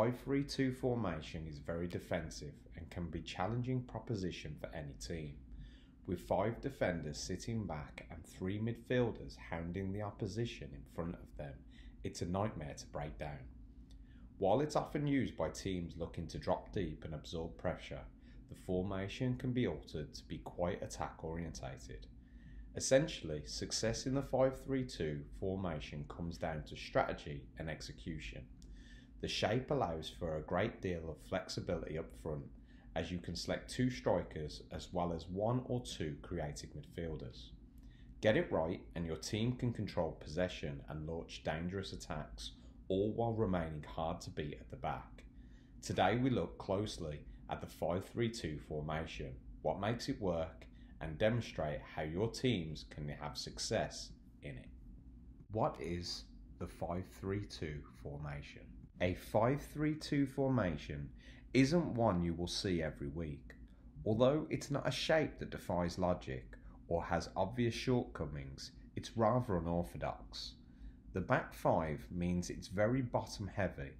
5-3-2 formation is very defensive and can be a challenging proposition for any team. With 5 defenders sitting back and 3 midfielders hounding the opposition in front of them, it's a nightmare to break down. While it's often used by teams looking to drop deep and absorb pressure, the formation can be altered to be quite attack orientated. Essentially, success in the 5-3-2 formation comes down to strategy and execution. The shape allows for a great deal of flexibility up front, as you can select 2 strikers as well as 1 or 2 creative midfielders. Get it right and your team can control possession and launch dangerous attacks, all while remaining hard to beat at the back. Today we look closely at the 5-3-2 formation, what makes it work, and demonstrate how your teams can have success in it. What is the 5-3-2 formation? A 5-3-2 formation isn't one you will see every week. Although it's not a shape that defies logic or has obvious shortcomings, it's rather unorthodox. The back 5 means it's very bottom heavy,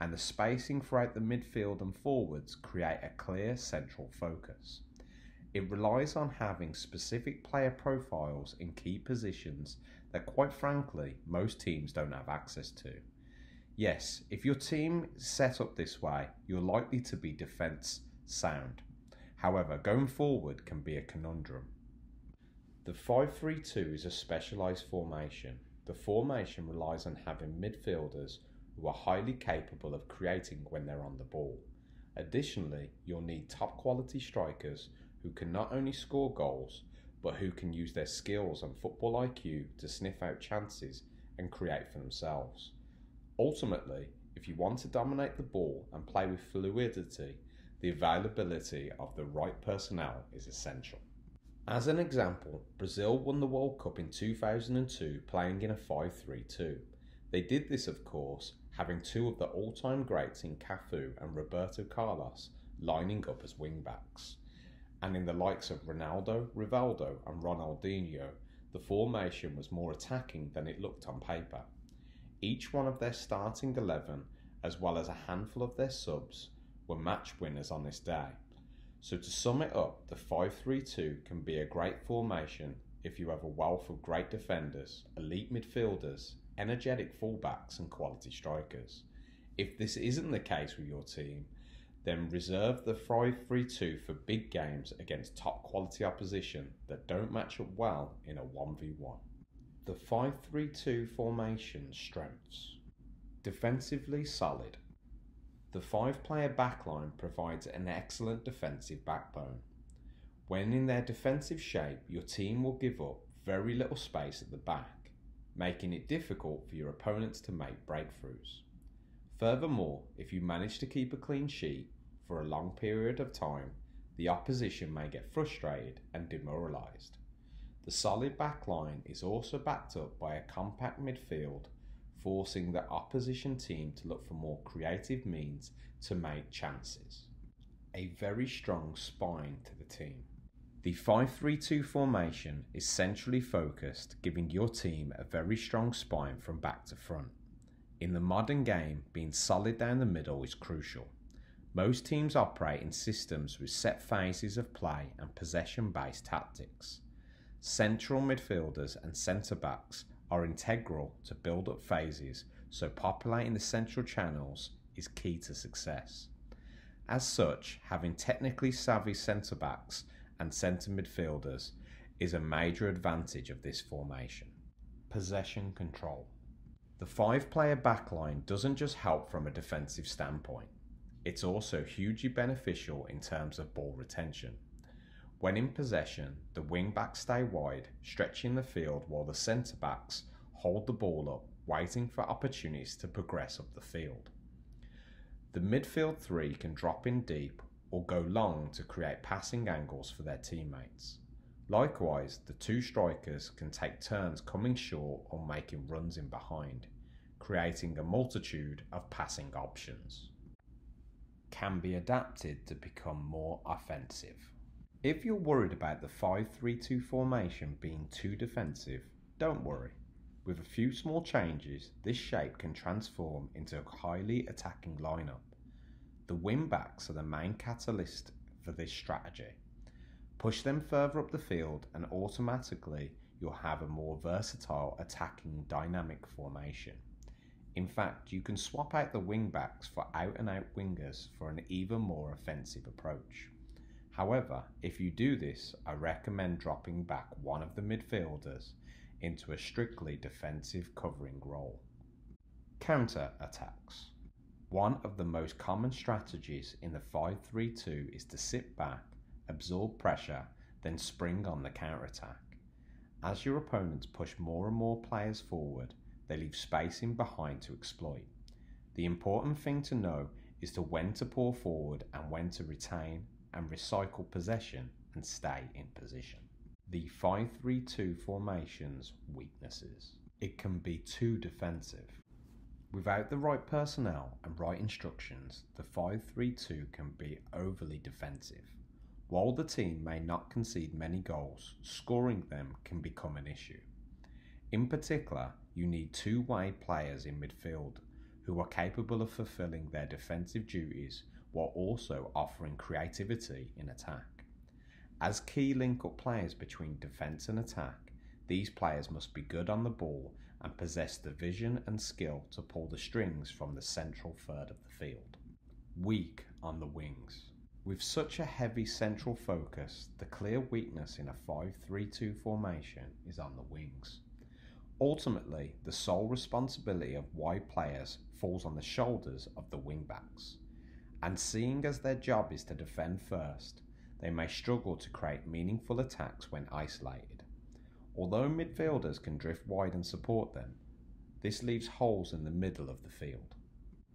and the spacing throughout the midfield and forwards create a clear central focus. It relies on having specific player profiles in key positions that, quite frankly, most teams don't have access to. Yes, if your team is set up this way, you're likely to be defence sound. However, going forward can be a conundrum. The 5-3-2 is a specialised formation. The formation relies on having midfielders who are highly capable of creating when they're on the ball. Additionally, you'll need top quality strikers who can not only score goals, but who can use their skills and football IQ to sniff out chances and create for themselves. Ultimately, if you want to dominate the ball and play with fluidity, the availability of the right personnel is essential. As an example, Brazil won the World Cup in 2002 playing in a 5-3-2. They did this, of course, having 2 of the all-time greats in Cafu and Roberto Carlos lining up as wing-backs. And in the likes of Ronaldo, Rivaldo and Ronaldinho, the formation was more attacking than it looked on paper. Each one of their starting 11, as well as a handful of their subs, were match winners on this day. So to sum it up, the 5-3-2 can be a great formation if you have a wealth of great defenders, elite midfielders, energetic fullbacks and quality strikers. If this isn't the case with your team, then reserve the 5-3-2 for big games against top quality opposition that don't match up well in a 1v1. The 5-3-2 formation strengths. Defensively solid. The 5-player backline provides an excellent defensive backbone. When in their defensive shape, your team will give up very little space at the back, making it difficult for your opponents to make breakthroughs. Furthermore, if you manage to keep a clean sheet for a long period of time, the opposition may get frustrated and demoralised. The solid backline is also backed up by a compact midfield, forcing the opposition team to look for more creative means to make chances. A very strong spine to the team. The 5-3-2 formation is centrally focused, giving your team a very strong spine from back to front. In the modern game, being solid down the middle is crucial. Most teams operate in systems with set phases of play and possession-based tactics. Central midfielders and centre-backs are integral to build-up phases, so populating the central channels is key to success. As such, having technically savvy centre-backs and centre midfielders is a major advantage of this formation. Possession control. The 5-player backline doesn't just help from a defensive standpoint, it's also hugely beneficial in terms of ball retention. When in possession, the wing-backs stay wide, stretching the field while the centre-backs hold the ball up, waiting for opportunities to progress up the field. The midfield 3 can drop in deep or go long to create passing angles for their teammates. Likewise, the 2 strikers can take turns coming short or making runs in behind, creating a multitude of passing options. Can be adapted to become more offensive. If you're worried about the 5-3-2 formation being too defensive, don't worry. With a few small changes, this shape can transform into a highly attacking lineup. The wing-backs are the main catalyst for this strategy. Push them further up the field and automatically you'll have a more versatile attacking dynamic formation. In fact, you can swap out the wing-backs for out-and-out wingers for an even more offensive approach. However, if you do this, I recommend dropping back one of the midfielders into a strictly defensive covering role. Counter-attacks. One of the most common strategies in the 5-3-2 is to sit back, absorb pressure, then spring on the counter-attack. As your opponents push more and more players forward, they leave space in behind to exploit. The important thing to know is to when to pour forward and when to retain and recycle possession and stay in position. The 5-3-2 formation's weaknesses. It can be too defensive. Without the right personnel and right instructions, the 5-3-2 can be overly defensive. While the team may not concede many goals, scoring them can become an issue. In particular, you need two-way players in midfield who are capable of fulfilling their defensive duties while also offering creativity in attack. As key link-up players between defence and attack, these players must be good on the ball and possess the vision and skill to pull the strings from the central third of the field. Weak on the wings. With such a heavy central focus, the clear weakness in a 5-3-2 formation is on the wings. Ultimately, the sole responsibility of wide players falls on the shoulders of the wing-backs. And seeing as their job is to defend first, they may struggle to create meaningful attacks when isolated. Although midfielders can drift wide and support them, this leaves holes in the middle of the field.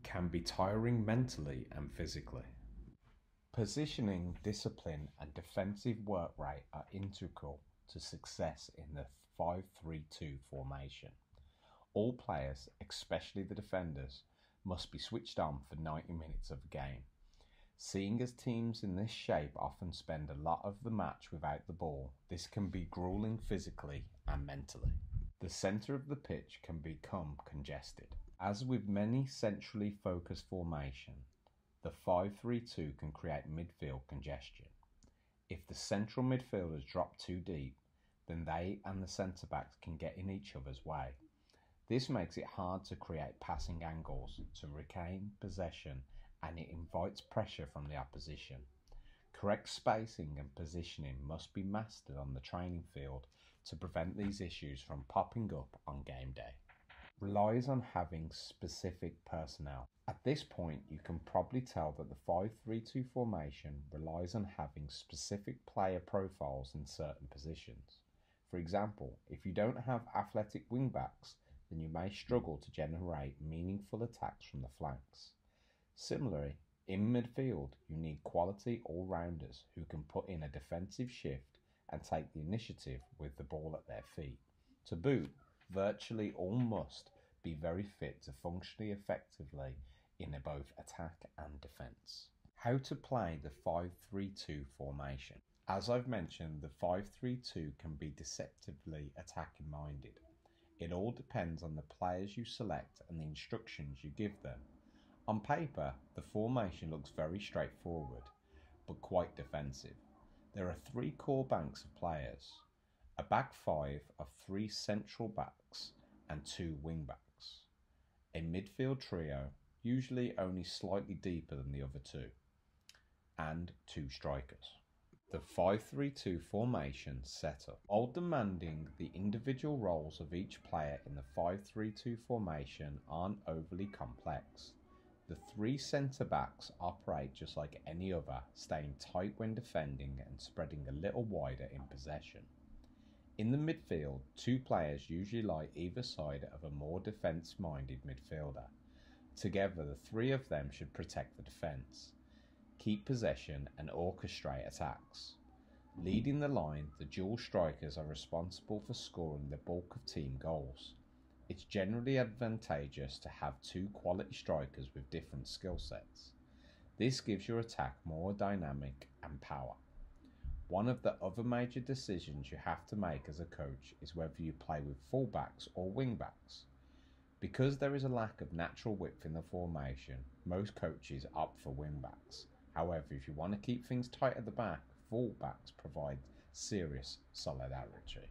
Can be tiring mentally and physically. Positioning, discipline and defensive work rate are integral to success in the 5-3-2 formation. All players, especially the defenders, must be switched on for 90 minutes of a game. Seeing as teams in this shape often spend a lot of the match without the ball, this can be grueling physically and mentally. The centre of the pitch can become congested. As with many centrally focused formation, the 5-3-2 can create midfield congestion. If the central midfielders drop too deep, then they and the centre-backs can get in each other's way. This makes it hard to create passing angles, to regain possession, and it invites pressure from the opposition. Correct spacing and positioning must be mastered on the training field to prevent these issues from popping up on game day. Relies on having specific personnel. At this point, you can probably tell that the 5-3-2 formation relies on having specific player profiles in certain positions. For example, if you don't have athletic wing-backs, then you may struggle to generate meaningful attacks from the flanks. Similarly, in midfield, you need quality all-rounders who can put in a defensive shift and take the initiative with the ball at their feet. To boot, virtually all must be very fit to functionally effectively in both attack and defence. How to play the 5-3-2 formation. As I've mentioned, the 5-3-2 can be deceptively attacking minded. It all depends on the players you select and the instructions you give them. On paper, the formation looks very straightforward, but quite defensive. There are three core banks of players, a back five of three central backs and two wing backs, a midfield trio, usually only slightly deeper than the other two, and two strikers. The 5-3-2 formation setup. While demanding the individual roles of each player in the 5-3-2 formation aren't overly complex. The three centre-backs operate just like any other, staying tight when defending and spreading a little wider in possession. In the midfield, two players usually lie either side of a more defence-minded midfielder. Together, the three of them should protect the defence, keep possession and orchestrate attacks. Leading the line, the dual strikers are responsible for scoring the bulk of team goals. It's generally advantageous to have two quality strikers with different skill sets. This gives your attack more dynamic and power. One of the other major decisions you have to make as a coach is whether you play with fullbacks or wingbacks. Because there is a lack of natural width in the formation, most coaches opt for wingbacks. However, if you want to keep things tight at the back, fullbacks provide serious solidarity.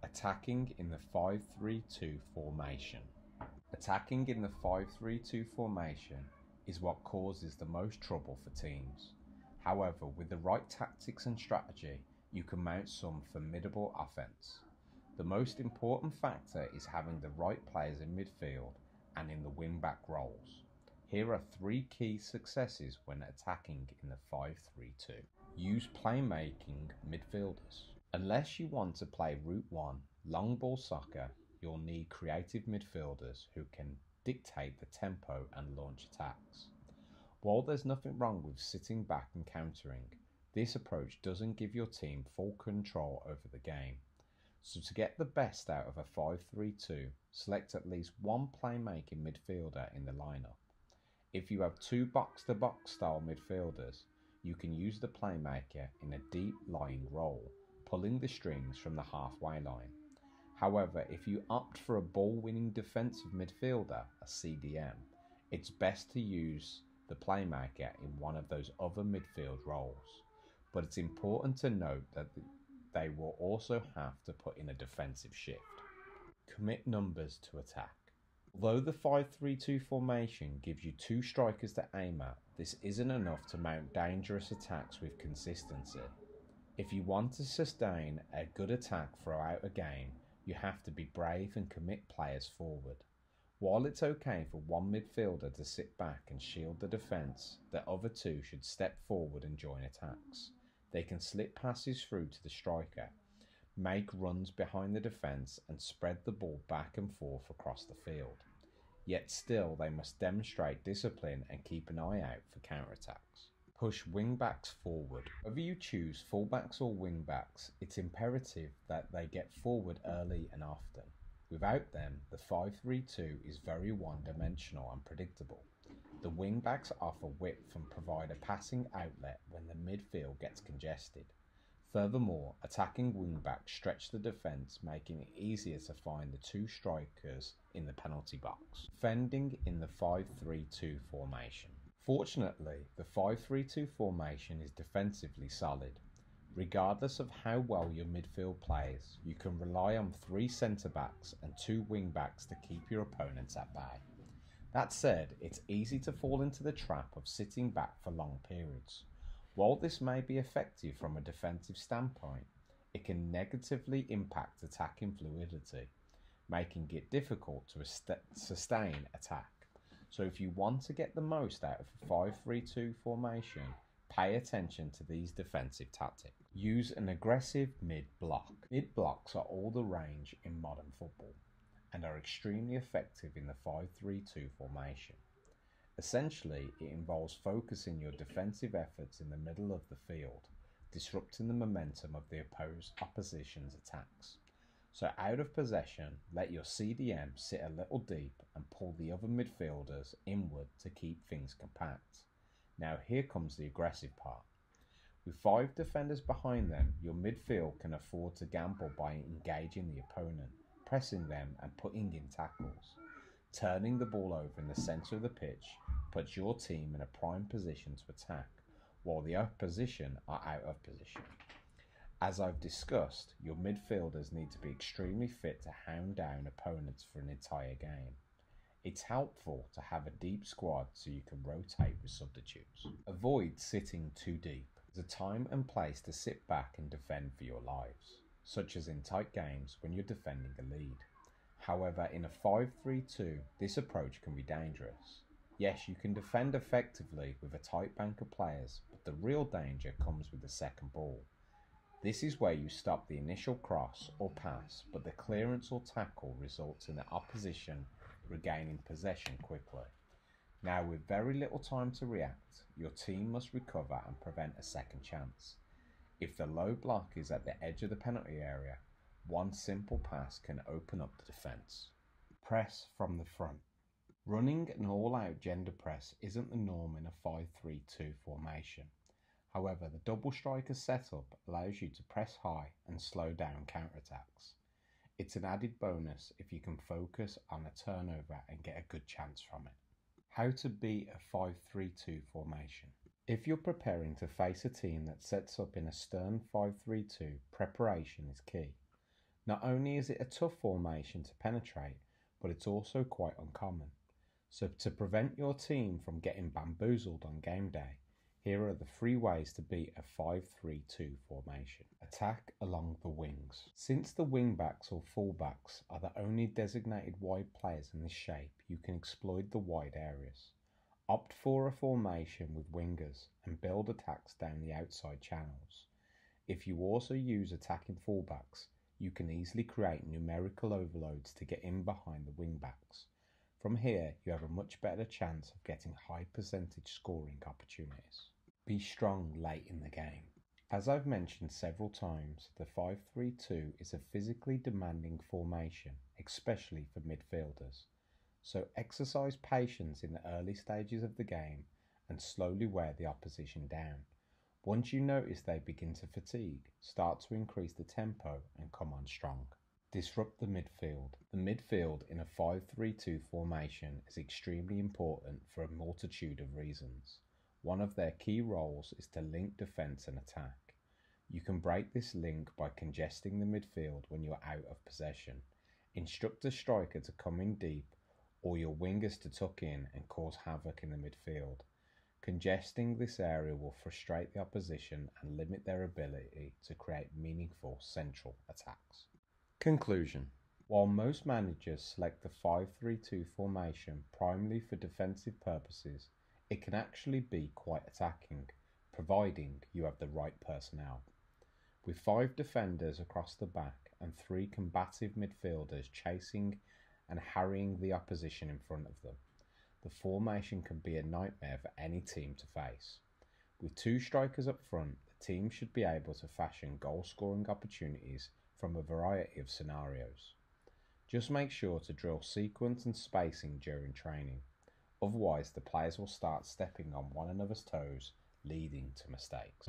Attacking in the 5-3-2 formation. Attacking in the 5-3-2 formation is what causes the most trouble for teams. However, with the right tactics and strategy, you can mount some formidable offense. The most important factor is having the right players in midfield and in the wing-back roles. Here are 3 key successes when attacking in the 5-3-2. Use playmaking midfielders. Unless you want to play Route 1 long ball soccer, you'll need creative midfielders who can dictate the tempo and launch attacks. While there's nothing wrong with sitting back and countering, this approach doesn't give your team full control over the game. So to get the best out of a 5-3-2, select at least one playmaking midfielder in the lineup. If you have 2 box-to-box style midfielders, you can use the playmaker in a deep lying role, pulling the strings from the halfway line. However, if you opt for a ball-winning defensive midfielder, a CDM, it's best to use the playmaker in one of those other midfield roles. But it's important to note that they will also have to put in a defensive shift. Commit numbers to attack. Although the 5-3-2 formation gives you 2 strikers to aim at, this isn't enough to mount dangerous attacks with consistency. If you want to sustain a good attack throughout a game, you have to be brave and commit players forward. While it's okay for one midfielder to sit back and shield the defence, the other 2 should step forward and join attacks. They can slip passes through to the striker, make runs behind the defence and spread the ball back and forth across the field. Yet still they must demonstrate discipline and keep an eye out for counterattacks. Push wingbacks forward. Whether you choose fullbacks or wingbacks, it's imperative that they get forward early and often. Without them, the 5-3-2 is very one-dimensional and predictable. The wingbacks offer width and provide a passing outlet when the midfield gets congested. Furthermore, attacking wingbacks stretch the defence, making it easier to find the 2 strikers in the penalty box. Defending in the 5-3-2 formation. Fortunately, the 5-3-2 formation is defensively solid. Regardless of how well your midfield plays, you can rely on 3 centre-backs and 2 wing-backs to keep your opponents at bay. That said, it's easy to fall into the trap of sitting back for long periods. While this may be effective from a defensive standpoint, it can negatively impact attacking fluidity, making it difficult to sustain attack. So if you want to get the most out of a 5-3-2 formation, pay attention to these defensive tactics. Use an aggressive mid-block. Mid-blocks are all the rage in modern football and are extremely effective in the 5-3-2 formation. Essentially, it involves focusing your defensive efforts in the middle of the field, disrupting the momentum of the opposition's attacks. So out of possession, let your CDM sit a little deep and pull the other midfielders inward to keep things compact. Now here comes the aggressive part. With 5 defenders behind them, your midfield can afford to gamble by engaging the opponent, pressing them and putting in tackles. Turning the ball over in the centre of the pitch puts your team in a prime position to attack, while the opposition are out of position. As I've discussed, your midfielders need to be extremely fit to hound down opponents for an entire game. It's helpful to have a deep squad so you can rotate with substitutes. Avoid sitting too deep. There's a time and place to sit back and defend for your lives, such as in tight games when you're defending a lead. However, in a 5-3-2, this approach can be dangerous. Yes, you can defend effectively with a tight bank of players, but the real danger comes with the second ball. This is where you stop the initial cross or pass, but the clearance or tackle results in the opposition regaining possession quickly. Now, with very little time to react, your team must recover and prevent a second chance. If the low block is at the edge of the penalty area, one simple pass can open up the defence. Press from the front. Running an all-out gender press isn't the norm in a 5-3-2 formation. However, the double striker setup allows you to press high and slow down counterattacks. It's an added bonus if you can focus on a turnover and get a good chance from it. How to beat a 5-3-2 formation. If you're preparing to face a team that sets up in a stern 5-3-2, preparation is key. Not only is it a tough formation to penetrate, but it's also quite uncommon. So to prevent your team from getting bamboozled on game day, here are the 3 ways to beat a 5-3-2 formation. Attack along the wings. Since the wingbacks or fullbacks are the only designated wide players in this shape, you can exploit the wide areas. Opt for a formation with wingers and build attacks down the outside channels. If you also use attacking fullbacks, you can easily create numerical overloads to get in behind the wingbacks. From here, you have a much better chance of getting high percentage scoring opportunities. Be strong late in the game. As I've mentioned several times, the 5-3-2 is a physically demanding formation, especially for midfielders. So exercise patience in the early stages of the game and slowly wear the opposition down. Once you notice they begin to fatigue, start to increase the tempo and come on strong. Disrupt the midfield. The midfield in a 5-3-2 formation is extremely important for a multitude of reasons. One of their key roles is to link defence and attack. You can break this link by congesting the midfield when you're out of possession. Instruct the striker to come in deep or your wingers to tuck in and cause havoc in the midfield. Congesting this area will frustrate the opposition and limit their ability to create meaningful central attacks. Conclusion. While most managers select the 5-3-2 formation primarily for defensive purposes, it can actually be quite attacking, providing you have the right personnel. With 5 defenders across the back and 3 combative midfielders chasing and harrying the opposition in front of them, the formation can be a nightmare for any team to face. With 2 strikers up front, the team should be able to fashion goal-scoring opportunities from a variety of scenarios. Just make sure to drill sequence and spacing during training, otherwise the players will start stepping on one another's toes, leading to mistakes.